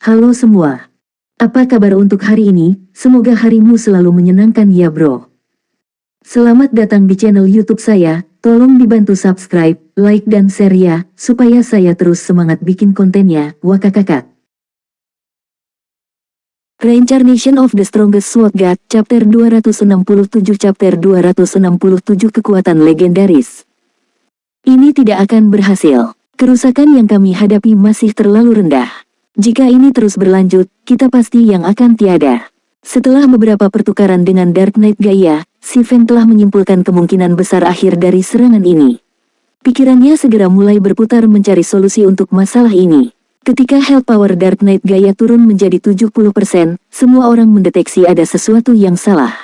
Halo semua. Apa kabar untuk hari ini? Semoga harimu selalu menyenangkan ya bro. Selamat datang di channel YouTube saya. Tolong dibantu subscribe, like dan share ya, supaya saya terus semangat bikin kontennya. Wakakakak. Reincarnation of the Strongest Sword God, Chapter 267. Chapter 267 Kekuatan Legendaris. Ini tidak akan berhasil. Kerusakan yang kami hadapi masih terlalu rendah. Jika ini terus berlanjut, kita pasti yang akan tiada. Setelah beberapa pertukaran dengan Dark Knight Gaia, si Feng telah menyimpulkan kemungkinan besar akhir dari serangan ini. Pikirannya segera mulai berputar mencari solusi untuk masalah ini. Ketika health power Dark Knight Gaia turun menjadi 70%, semua orang mendeteksi ada sesuatu yang salah.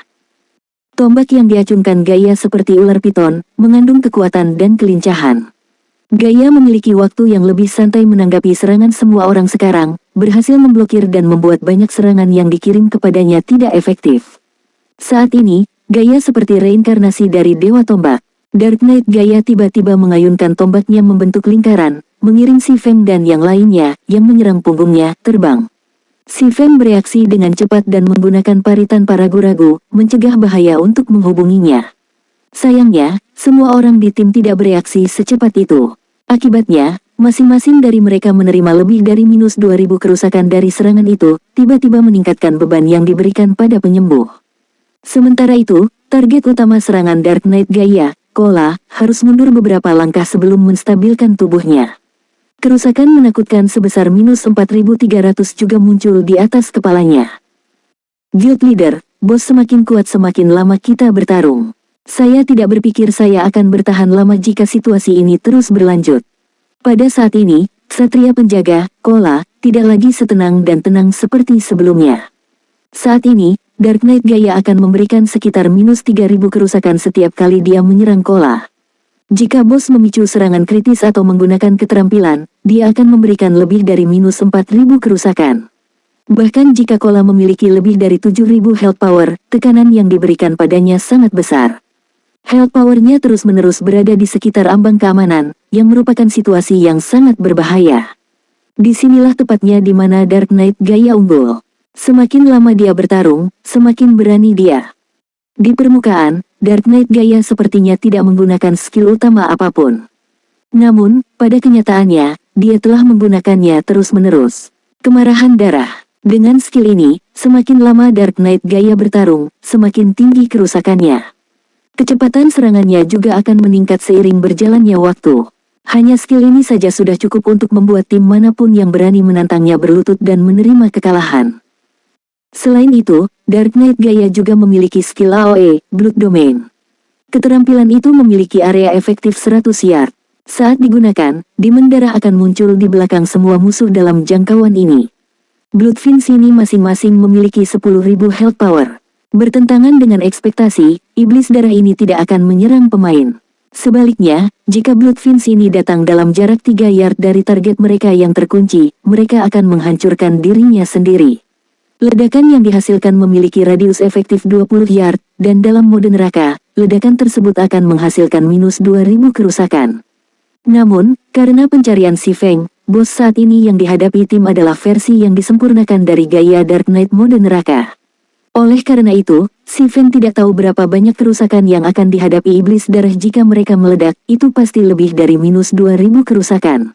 Tombak yang diacungkan Gaia seperti ular piton, mengandung kekuatan dan kelincahan. Gaia memiliki waktu yang lebih santai menanggapi serangan semua orang sekarang, berhasil memblokir dan membuat banyak serangan yang dikirim kepadanya tidak efektif. Saat ini, Gaia seperti reinkarnasi dari Dewa Tombak. Dark Knight Gaia tiba-tiba mengayunkan tombaknya membentuk lingkaran, mengiring si Feng dan yang lainnya, yang menyerang punggungnya, terbang. Si Feng bereaksi dengan cepat dan menggunakan pari tanpa ragu-ragu, mencegah bahaya untuk menghubunginya. Sayangnya, semua orang di tim tidak bereaksi secepat itu. Akibatnya, masing-masing dari mereka menerima lebih dari minus 2000 kerusakan dari serangan itu, tiba-tiba meningkatkan beban yang diberikan pada penyembuh. Sementara itu, target utama serangan Dark Knight Gaia, Kola, harus mundur beberapa langkah sebelum menstabilkan tubuhnya. Kerusakan menakutkan sebesar minus 4300 juga muncul di atas kepalanya. Guild Leader, bos semakin kuat semakin lama kita bertarung. Saya tidak berpikir saya akan bertahan lama jika situasi ini terus berlanjut. Pada saat ini, Ksatria Penjaga, Kola, tidak lagi setenang dan tenang seperti sebelumnya. Saat ini, Dark Knight Gaia akan memberikan sekitar minus 3000 kerusakan setiap kali dia menyerang Kola. Jika bos memicu serangan kritis atau menggunakan keterampilan, dia akan memberikan lebih dari minus 4000 kerusakan. Bahkan jika Kola memiliki lebih dari 7000 health power, tekanan yang diberikan padanya sangat besar. Health power-nya terus-menerus berada di sekitar ambang keamanan, yang merupakan situasi yang sangat berbahaya. Disinilah tepatnya di mana Dark Knight Gaia unggul. Semakin lama dia bertarung, semakin berani dia. Di permukaan, Dark Knight Gaia sepertinya tidak menggunakan skill utama apapun. Namun, pada kenyataannya, dia telah menggunakannya terus-menerus. Kemarahan darah. Dengan skill ini, semakin lama Dark Knight Gaia bertarung, semakin tinggi kerusakannya. Kecepatan serangannya juga akan meningkat seiring berjalannya waktu. Hanya skill ini saja sudah cukup untuk membuat tim manapun yang berani menantangnya berlutut dan menerima kekalahan. Selain itu, Dark Knight Gaia juga memiliki skill AOE, Blood Domain. Keterampilan itu memiliki area efektif 100 yard. Saat digunakan, demon darah akan muncul di belakang semua musuh dalam jangkauan ini. Blood Fiends ini masing-masing memiliki 10.000 health power. Bertentangan dengan ekspektasi, iblis darah ini tidak akan menyerang pemain. Sebaliknya, jika Blood Fiends ini datang dalam jarak 3 yard dari target mereka yang terkunci, mereka akan menghancurkan dirinya sendiri. Ledakan yang dihasilkan memiliki radius efektif 20 yard, dan dalam mode neraka, ledakan tersebut akan menghasilkan minus 2000 kerusakan. Namun, karena pencarian si Feng, bos saat ini yang dihadapi tim adalah versi yang disempurnakan dari Gaia Dark Knight mode neraka. Oleh karena itu, si Feng tidak tahu berapa banyak kerusakan yang akan dihadapi iblis darah jika mereka meledak, itu pasti lebih dari minus 2000 kerusakan.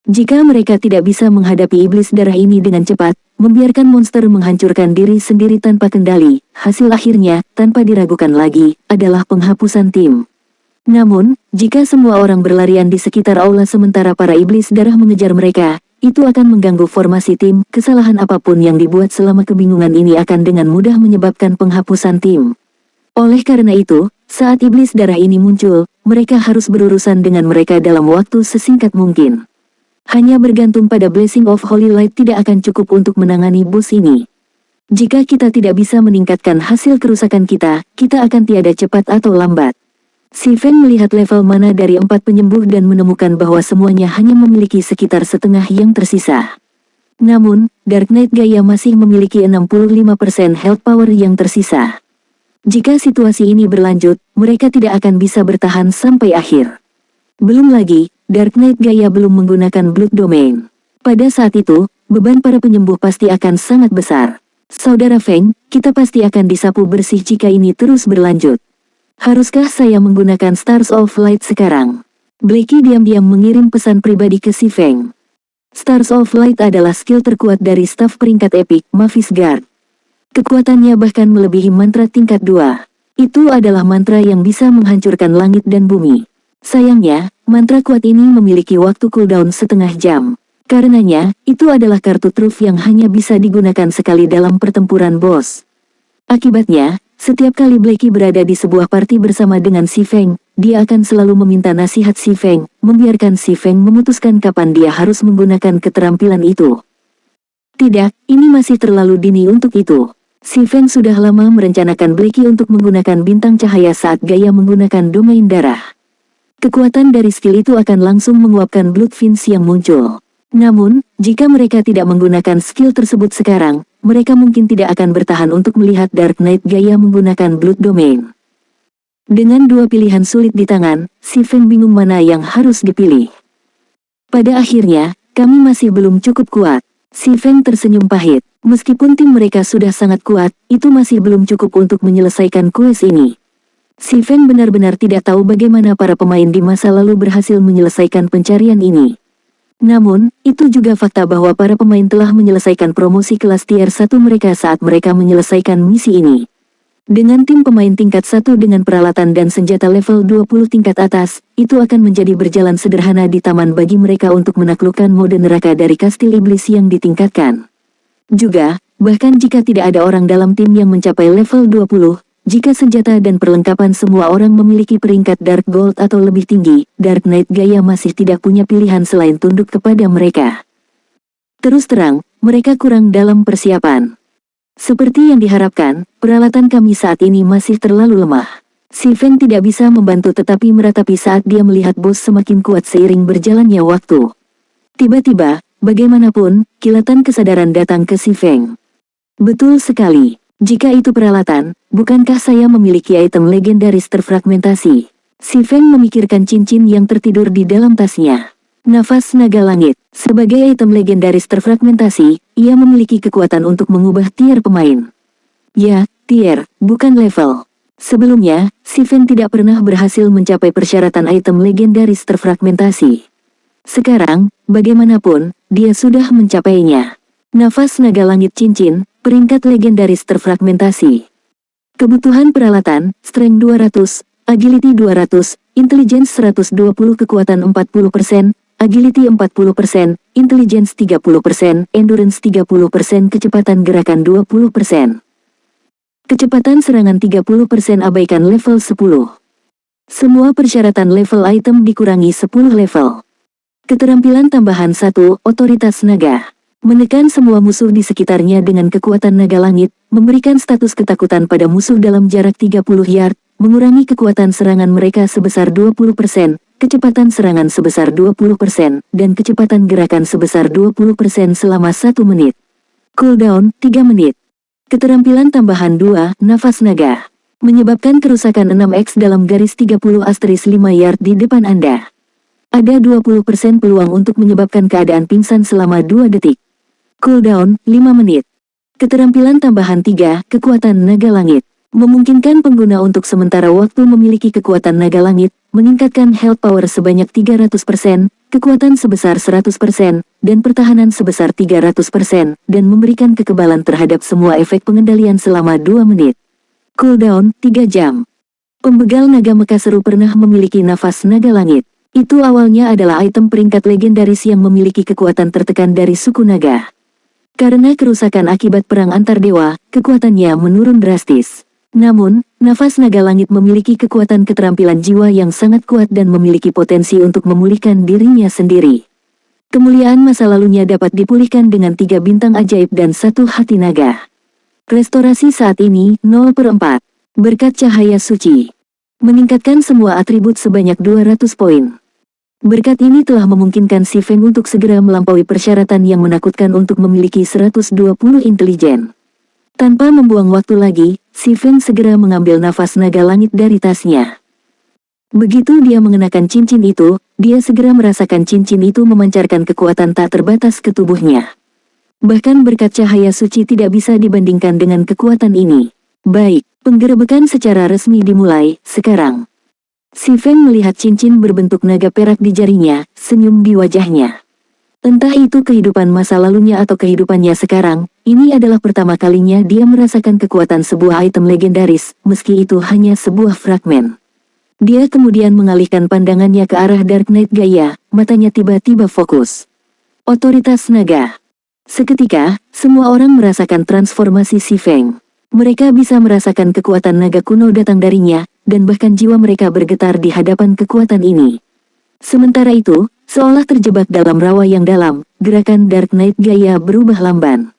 Jika mereka tidak bisa menghadapi iblis darah ini dengan cepat, membiarkan monster menghancurkan diri sendiri tanpa kendali, hasil akhirnya, tanpa diragukan lagi, adalah penghapusan tim. Namun, jika semua orang berlarian di sekitar aula sementara para iblis darah mengejar mereka, itu akan mengganggu formasi tim. Kesalahan apapun yang dibuat selama kebingungan ini akan dengan mudah menyebabkan penghapusan tim. Oleh karena itu, saat iblis darah ini muncul, mereka harus berurusan dengan mereka dalam waktu sesingkat mungkin. Hanya bergantung pada Blessing of Holy Light tidak akan cukup untuk menangani bos ini. Jika kita tidak bisa meningkatkan hasil kerusakan kita, kita akan tiada cepat atau lambat. Si Feng melihat level mana dari 4 penyembuh dan menemukan bahwa semuanya hanya memiliki sekitar setengah yang tersisa. Namun, Dark Knight Gaia masih memiliki 65% health power yang tersisa. Jika situasi ini berlanjut, mereka tidak akan bisa bertahan sampai akhir. Belum lagi, Dark Knight Gaia belum menggunakan Blood Domain. Pada saat itu, beban para penyembuh pasti akan sangat besar. Saudara Feng, kita pasti akan disapu bersih jika ini terus berlanjut. Haruskah saya menggunakan Stars of Light sekarang? Blackie diam-diam mengirim pesan pribadi ke si Feng. Stars of Light adalah skill terkuat dari staf peringkat epik, Mavis Guard. Kekuatannya bahkan melebihi mantra tingkat 2. Itu adalah mantra yang bisa menghancurkan langit dan bumi. Sayangnya, mantra kuat ini memiliki waktu cooldown setengah jam. Karenanya, itu adalah kartu truf yang hanya bisa digunakan sekali dalam pertempuran bos. Akibatnya, setiap kali Blackie berada di sebuah party bersama dengan si Feng, dia akan selalu meminta nasihat si Feng, membiarkan si Feng memutuskan kapan dia harus menggunakan keterampilan itu. Tidak, ini masih terlalu dini untuk itu. Si Feng sudah lama merencanakan Blackie untuk menggunakan bintang cahaya saat Gaia menggunakan domain darah. Kekuatan dari skill itu akan langsung menguapkan Blood Fiends yang muncul. Namun, jika mereka tidak menggunakan skill tersebut sekarang, mereka mungkin tidak akan bertahan untuk melihat Dark Knight Gaia menggunakan Blood Domain. Dengan dua pilihan sulit di tangan, si Feng bingung mana yang harus dipilih. Pada akhirnya, kami masih belum cukup kuat. Si Feng tersenyum pahit. Meskipun tim mereka sudah sangat kuat, itu masih belum cukup untuk menyelesaikan quest ini. Si Feng benar-benar tidak tahu bagaimana para pemain di masa lalu berhasil menyelesaikan pencarian ini. Namun, itu juga fakta bahwa para pemain telah menyelesaikan promosi kelas tier 1 mereka saat mereka menyelesaikan misi ini. Dengan tim pemain tingkat 1 dengan peralatan dan senjata level 20 tingkat atas, itu akan menjadi berjalan sederhana di taman bagi mereka untuk menaklukkan mode neraka dari kastil iblis yang ditingkatkan. Juga, bahkan jika tidak ada orang dalam tim yang mencapai level 20, jika senjata dan perlengkapan semua orang memiliki peringkat Dark Gold atau lebih tinggi, Dark Knight Gaia masih tidak punya pilihan selain tunduk kepada mereka. Terus terang, mereka kurang dalam persiapan. Seperti yang diharapkan, peralatan kami saat ini masih terlalu lemah. Si Feng tidak bisa membantu tetapi meratapi saat dia melihat bos semakin kuat seiring berjalannya waktu. Tiba-tiba, bagaimanapun, kilatan kesadaran datang ke si Feng. Betul sekali. Jika itu peralatan, bukankah saya memiliki item legendaris terfragmentasi? Si Feng memikirkan cincin yang tertidur di dalam tasnya. Nafas naga langit. Sebagai item legendaris terfragmentasi, ia memiliki kekuatan untuk mengubah tier pemain. Ya, tier, bukan level. Sebelumnya, si Feng tidak pernah berhasil mencapai persyaratan item legendaris terfragmentasi. Sekarang, bagaimanapun, dia sudah mencapainya. Nafas naga langit cincin, peringkat legendaris terfragmentasi. Kebutuhan peralatan, Strength 200, Agility 200, Intelligence 120 kekuatan 40%, Agility 40%, Intelligence 30%, Endurance 30%, kecepatan gerakan 20%. Kecepatan serangan 30% abaikan level 10. Semua persyaratan level item dikurangi 10 level. Keterampilan tambahan 1, Otoritas Naga. Menekan semua musuh di sekitarnya dengan kekuatan naga langit, memberikan status ketakutan pada musuh dalam jarak 30 yard, mengurangi kekuatan serangan mereka sebesar 20%, kecepatan serangan sebesar 20%, dan kecepatan gerakan sebesar 20% selama 1 menit. Cooldown, 3 menit. Keterampilan tambahan 2, Nafas Naga. Menyebabkan kerusakan 6x dalam garis 30*5 yard di depan Anda. Ada 20% peluang untuk menyebabkan keadaan pingsan selama 2 detik. Cooldown, 5 menit. Keterampilan tambahan 3, Kekuatan Naga Langit. Memungkinkan pengguna untuk sementara waktu memiliki kekuatan naga langit, meningkatkan health power sebanyak 300%, kekuatan sebesar 100%, dan pertahanan sebesar 300%, dan memberikan kekebalan terhadap semua efek pengendalian selama 2 menit. Cooldown, 3 jam. Pembegal naga Mekaseru pernah memiliki nafas naga langit. Itu awalnya adalah item peringkat legendaris yang memiliki kekuatan tertekan dari suku naga. Karena kerusakan akibat perang antar dewa, kekuatannya menurun drastis. Namun, nafas naga langit memiliki kekuatan keterampilan jiwa yang sangat kuat dan memiliki potensi untuk memulihkan dirinya sendiri. Kemuliaan masa lalunya dapat dipulihkan dengan 3 bintang ajaib dan 1 hati naga. Restorasi saat ini, 0/4. Berkat cahaya suci. Meningkatkan semua atribut sebanyak 200 poin. Berkat ini telah memungkinkan si Feng untuk segera melampaui persyaratan yang menakutkan untuk memiliki 120 intelijen. Tanpa membuang waktu lagi, si Feng segera mengambil nafas naga langit dari tasnya. Begitu dia mengenakan cincin itu, dia segera merasakan cincin itu memancarkan kekuatan tak terbatas ke tubuhnya. Bahkan berkat cahaya suci tidak bisa dibandingkan dengan kekuatan ini. Baik, penggerebekan secara resmi dimulai, sekarang. Si Feng melihat cincin berbentuk naga perak di jarinya, senyum di wajahnya. Entah itu kehidupan masa lalunya atau kehidupannya sekarang, ini adalah pertama kalinya dia merasakan kekuatan sebuah item legendaris, meski itu hanya sebuah fragmen. Dia kemudian mengalihkan pandangannya ke arah Dark Knight Gaia, matanya tiba-tiba fokus. Otoritas naga. Seketika, semua orang merasakan transformasi Si Feng. Mereka bisa merasakan kekuatan naga kuno datang darinya, dan bahkan jiwa mereka bergetar di hadapan kekuatan ini. Sementara itu, seolah terjebak dalam rawa yang dalam, gerakan Dark Knight Gaia berubah lamban.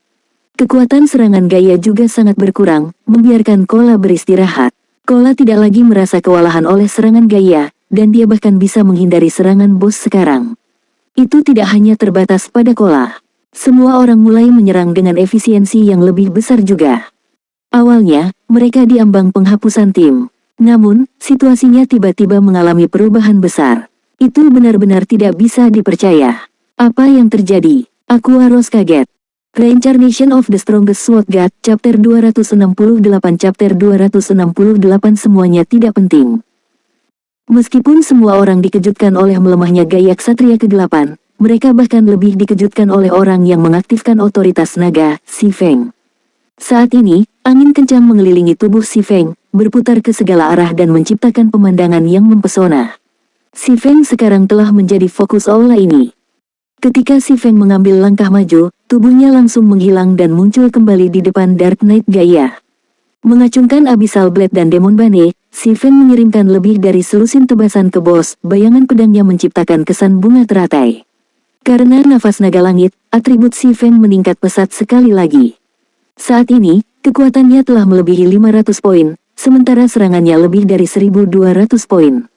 Kekuatan serangan Gaia juga sangat berkurang, membiarkan Kola beristirahat. Kola tidak lagi merasa kewalahan oleh serangan Gaia, dan dia bahkan bisa menghindari serangan bos sekarang. Itu tidak hanya terbatas pada Kola. Semua orang mulai menyerang dengan efisiensi yang lebih besar juga. Awalnya, mereka diambang penghapusan tim. Namun, situasinya tiba-tiba mengalami perubahan besar. Itu benar-benar tidak bisa dipercaya. Apa yang terjadi? Aquaros kaget. Reincarnation of the Strongest Sword God, Chapter 268. Chapter 268 semuanya tidak penting. Meskipun semua orang dikejutkan oleh melemahnya Gaya Ksatria ke-8, mereka bahkan lebih dikejutkan oleh orang yang mengaktifkan otoritas naga, Si Feng. Saat ini, angin kencang mengelilingi tubuh Si Feng, berputar ke segala arah dan menciptakan pemandangan yang mempesona. Si Feng sekarang telah menjadi fokus aula ini. Ketika Si Feng mengambil langkah maju, tubuhnya langsung menghilang dan muncul kembali di depan Dark Knight Gaia. Mengacungkan Abyssal Blade dan Demon Bane, Si Feng mengirimkan lebih dari selusin tebasan ke bos, bayangan pedangnya menciptakan kesan bunga teratai. Karena nafas naga langit, atribut Si Feng meningkat pesat sekali lagi. Saat ini, kekuatannya telah melebihi 500 poin, sementara serangannya lebih dari 1200 poin.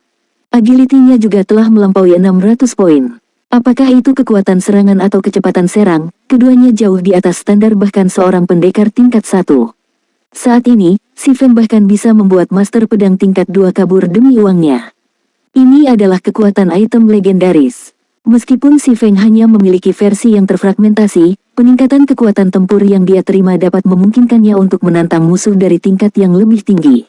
Agility-nya juga telah melampaui 600 poin. Apakah itu kekuatan serangan atau kecepatan serang? Keduanya jauh di atas standar bahkan seorang pendekar tingkat 1. Saat ini, Si Feng bahkan bisa membuat master pedang tingkat 2 kabur demi uangnya. Ini adalah kekuatan item legendaris. Meskipun Si Feng hanya memiliki versi yang terfragmentasi, peningkatan kekuatan tempur yang dia terima dapat memungkinkannya untuk menantang musuh dari tingkat yang lebih tinggi.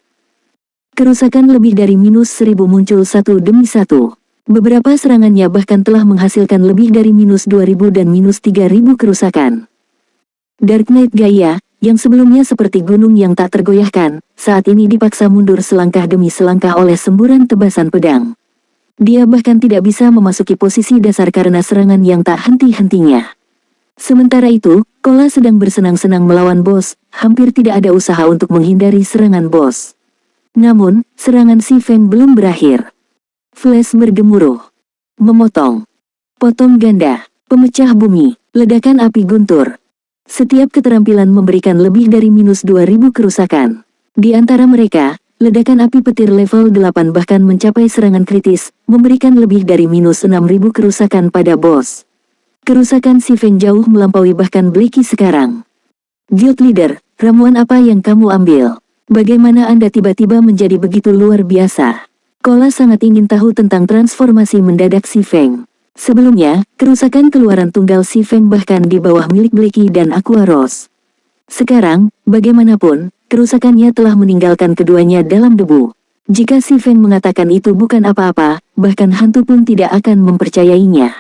Kerusakan lebih dari -1000 muncul satu demi satu. Beberapa serangannya bahkan telah menghasilkan lebih dari -2000 dan -3000 kerusakan. Dark Knight Gaia, yang sebelumnya seperti gunung yang tak tergoyahkan, saat ini dipaksa mundur selangkah demi selangkah oleh semburan tebasan pedang. Dia bahkan tidak bisa memasuki posisi dasar karena serangan yang tak henti-hentinya. Sementara itu, Kola sedang bersenang-senang melawan bos, hampir tidak ada usaha untuk menghindari serangan bos. Namun, serangan Si Feng belum berakhir. Flash bergemuruh. Memotong. Potong ganda. Pemecah bumi. Ledakan api guntur. Setiap keterampilan memberikan lebih dari -2000 kerusakan. Di antara mereka, ledakan api petir level 8 bahkan mencapai serangan kritis, memberikan lebih dari -6000 kerusakan pada bos. Kerusakan Si Feng jauh melampaui bahkan Blacky sekarang. Guild Leader, ramuan apa yang kamu ambil? Bagaimana Anda tiba-tiba menjadi begitu luar biasa? Kola sangat ingin tahu tentang transformasi mendadak Si Feng. Sebelumnya, kerusakan keluaran tunggal Si Feng bahkan di bawah milik Blacky dan Aquaros. Sekarang, bagaimanapun, kerusakannya telah meninggalkan keduanya dalam debu. Jika Si Feng mengatakan itu bukan apa-apa, bahkan hantu pun tidak akan mempercayainya.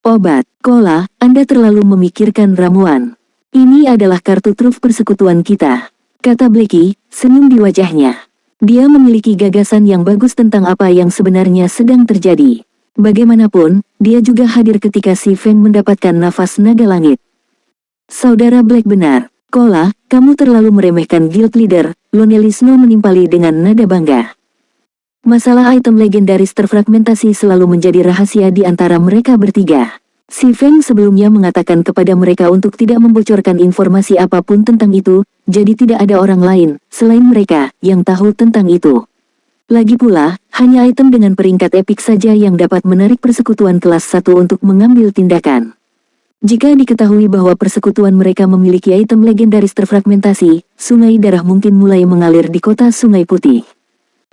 Obat, Kola, Anda terlalu memikirkan ramuan. Ini adalah kartu truf persekutuan kita, kata Blacky, senyum di wajahnya. Dia memiliki gagasan yang bagus tentang apa yang sebenarnya sedang terjadi. Bagaimanapun, dia juga hadir ketika Si Feng mendapatkan nafas naga langit. Saudara Black benar, Kola, kamu terlalu meremehkan Guild Leader, Lonelisno menimpali dengan nada bangga. Masalah item legendaris terfragmentasi selalu menjadi rahasia di antara mereka bertiga. Si Feng sebelumnya mengatakan kepada mereka untuk tidak membocorkan informasi apapun tentang itu, jadi tidak ada orang lain, selain mereka, yang tahu tentang itu. Lagi pula, hanya item dengan peringkat epik saja yang dapat menarik persekutuan kelas 1 untuk mengambil tindakan. Jika diketahui bahwa persekutuan mereka memiliki item legendaris terfragmentasi, sungai darah mungkin mulai mengalir di kota Sungai Putih.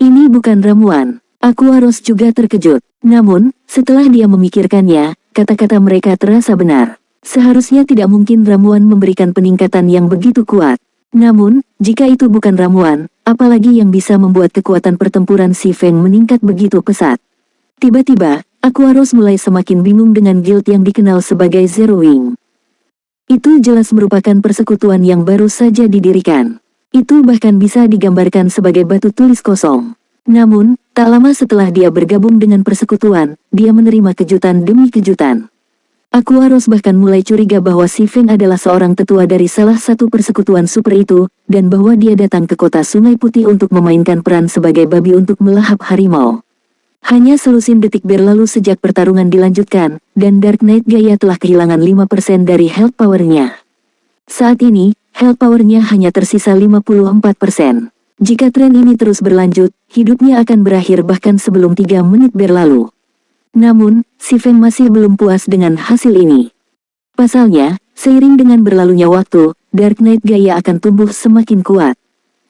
Ini bukan ramuan. Aquaros juga terkejut. Namun, setelah dia memikirkannya, kata-kata mereka terasa benar. Seharusnya tidak mungkin ramuan memberikan peningkatan yang begitu kuat. Namun, jika itu bukan ramuan, apalagi yang bisa membuat kekuatan pertempuran si Feng meningkat begitu pesat. Tiba-tiba, Aquaros mulai semakin bingung dengan guild yang dikenal sebagai Zero Wing. Itu jelas merupakan persekutuan yang baru saja didirikan. Itu bahkan bisa digambarkan sebagai batu tulis kosong. Namun, tak lama setelah dia bergabung dengan persekutuan, dia menerima kejutan demi kejutan. Aquaros bahkan mulai curiga bahwa si Feng adalah seorang tetua dari salah satu persekutuan super itu, dan bahwa dia datang ke kota Sungai Putih untuk memainkan peran sebagai babi untuk melahap harimau. Hanya selusin detik berlalu sejak pertarungan dilanjutkan, dan Dark Knight Gaia telah kehilangan 5% dari health power-nya. Saat ini, health power-nya hanya tersisa 54%. Jika tren ini terus berlanjut, hidupnya akan berakhir bahkan sebelum 3 menit berlalu. Namun, si Feng masih belum puas dengan hasil ini. Pasalnya, seiring dengan berlalunya waktu, Dark Knight Gaia akan tumbuh semakin kuat.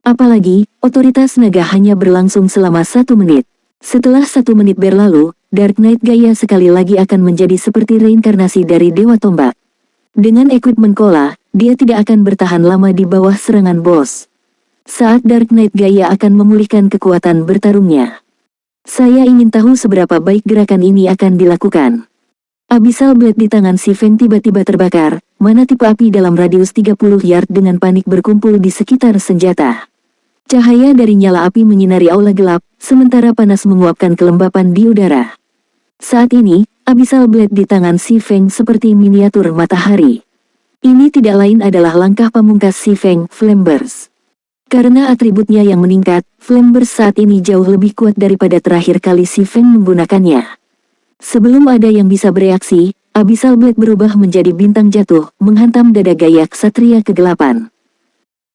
Apalagi, otoritas naga hanya berlangsung selama 1 menit. Setelah 1 menit berlalu, Dark Knight Gaia sekali lagi akan menjadi seperti reinkarnasi dari Dewa Tombak. Dengan equipment Kola, dia tidak akan bertahan lama di bawah serangan bos. Saat Dark Knight Gaia akan memulihkan kekuatan bertarungnya. Saya ingin tahu seberapa baik gerakan ini akan dilakukan. Abyssal Blade di tangan si Feng tiba-tiba terbakar, mana tipe api dalam radius 30 yard dengan panik berkumpul di sekitar senjata. Cahaya dari nyala api menyinari aula gelap, sementara panas menguapkan kelembapan di udara. Saat ini, Abyssal Blade di tangan si Feng seperti miniatur matahari. Ini tidak lain adalah langkah pamungkas si Feng, Flameburst. Karena atributnya yang meningkat, Flameburst saat ini jauh lebih kuat daripada terakhir kali si Feng menggunakannya. Sebelum ada yang bisa bereaksi, Abyssal Blade berubah menjadi bintang jatuh, menghantam dada Gaia Ksatria kegelapan.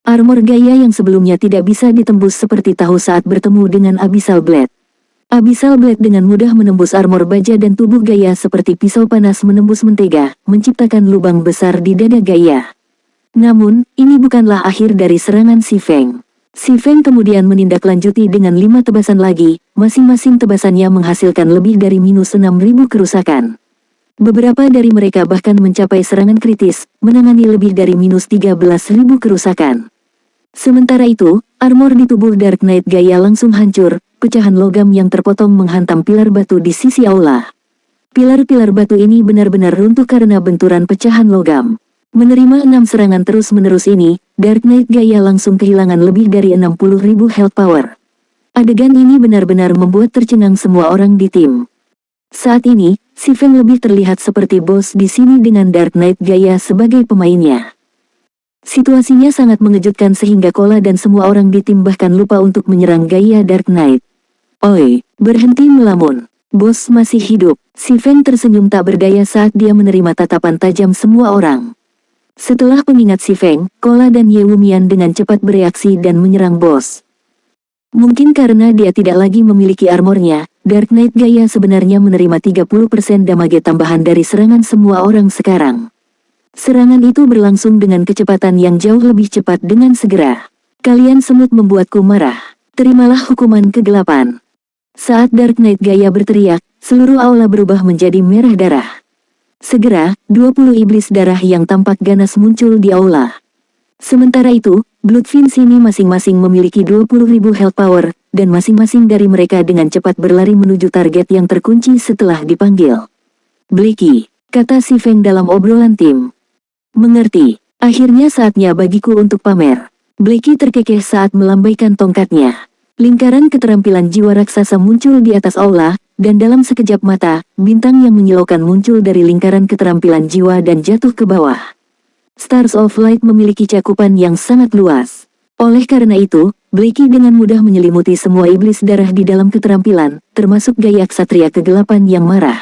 Armor Gaia yang sebelumnya tidak bisa ditembus seperti tahu saat bertemu dengan Abyssal Blade. Abyssal Blade dengan mudah menembus armor baja dan tubuh Gaia seperti pisau panas menembus mentega, menciptakan lubang besar di dada Gaia. Namun, ini bukanlah akhir dari serangan si Feng. Si Feng kemudian menindaklanjuti dengan 5 tebasan lagi, masing-masing tebasannya menghasilkan lebih dari minus 6.000 kerusakan. Beberapa dari mereka bahkan mencapai serangan kritis, menangani lebih dari minus 13.000 kerusakan. Sementara itu, armor di tubuh Dark Knight Gaia langsung hancur, pecahan logam yang terpotong menghantam pilar batu di sisi aula. Pilar-pilar batu ini benar-benar runtuh karena benturan pecahan logam. Menerima 6 serangan terus-menerus ini, Dark Knight Gaia langsung kehilangan lebih dari 60.000 health power. Adegan ini benar-benar membuat tercengang semua orang di tim. Saat ini, si Feng lebih terlihat seperti bos di sini dengan Dark Knight Gaia sebagai pemainnya. Situasinya sangat mengejutkan sehingga Kola dan semua orang di tim bahkan lupa untuk menyerang Gaia Dark Knight. Oi, berhenti melamun. Bos masih hidup. Si Feng tersenyum tak berdaya saat dia menerima tatapan tajam semua orang. Setelah pengingat si Feng, Kola dan Ye Wumian dengan cepat bereaksi dan menyerang bos. Mungkin karena dia tidak lagi memiliki armornya, Dark Knight Gaia sebenarnya menerima 30% damage tambahan dari serangan semua orang sekarang. Serangan itu berlangsung dengan kecepatan yang jauh lebih cepat dengan segera. Kalian semut membuatku marah. Terimalah hukuman kegelapan. Saat Dark Knight Gaia berteriak, seluruh aula berubah menjadi merah darah. Segera, 20 iblis darah yang tampak ganas muncul di aula. Sementara itu, Bloodfiends ini masing-masing memiliki 20.000 health power, dan masing-masing dari mereka dengan cepat berlari menuju target yang terkunci setelah dipanggil. Blackie, kata si Feng dalam obrolan tim. Mengerti, akhirnya saatnya bagiku untuk pamer. Blackie terkekeh saat melambaikan tongkatnya. Lingkaran keterampilan jiwa raksasa muncul di atas aula, dan dalam sekejap mata, bintang yang menyilaukan muncul dari lingkaran keterampilan jiwa dan jatuh ke bawah. Stars of Light memiliki cakupan yang sangat luas. Oleh karena itu, Blackie dengan mudah menyelimuti semua iblis darah di dalam keterampilan, termasuk Gaia Ksatria kegelapan yang marah.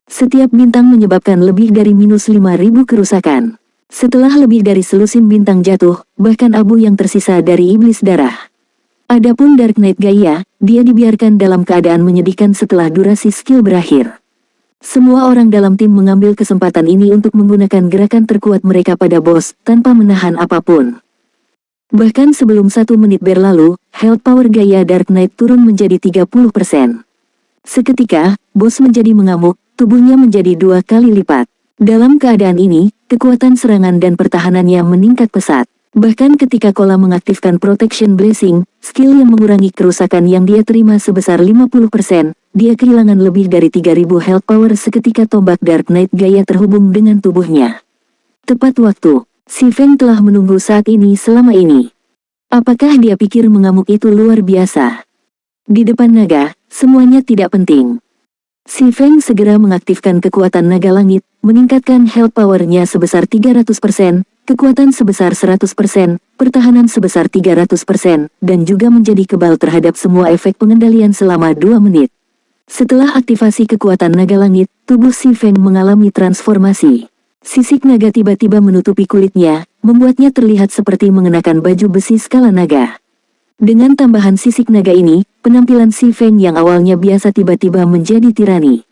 Setiap bintang menyebabkan lebih dari minus 5.000 kerusakan. Setelah lebih dari selusin bintang jatuh, bahkan abu yang tersisa dari iblis darah. Adapun Dark Knight Gaia, dia dibiarkan dalam keadaan menyedihkan setelah durasi skill berakhir. Semua orang dalam tim mengambil kesempatan ini untuk menggunakan gerakan terkuat mereka pada bos, tanpa menahan apapun. Bahkan sebelum 1 menit berlalu, health power Gaia Dark Knight turun menjadi 30%. Seketika, bos menjadi mengamuk, tubuhnya menjadi 2 kali lipat. Dalam keadaan ini, kekuatan serangan dan pertahanannya meningkat pesat. Bahkan ketika Kola mengaktifkan Protection Blessing, skill yang mengurangi kerusakan yang dia terima sebesar 50%, dia kehilangan lebih dari 3000 health power seketika tombak Dark Knight Gaia terhubung dengan tubuhnya. Tepat waktu, Si Feng telah menunggu saat ini selama ini. Apakah dia pikir mengamuk itu luar biasa? Di depan naga, semuanya tidak penting. Si Feng segera mengaktifkan kekuatan naga langit, meningkatkan health power-nya sebesar 300%, kekuatan sebesar 100%, pertahanan sebesar 300%, dan juga menjadi kebal terhadap semua efek pengendalian selama 2 menit. Setelah aktivasi kekuatan naga langit, tubuh Si Feng mengalami transformasi. Sisik naga tiba-tiba menutupi kulitnya, membuatnya terlihat seperti mengenakan baju besi skala naga. Dengan tambahan sisik naga ini, penampilan Si Feng yang awalnya biasa tiba-tiba menjadi tirani.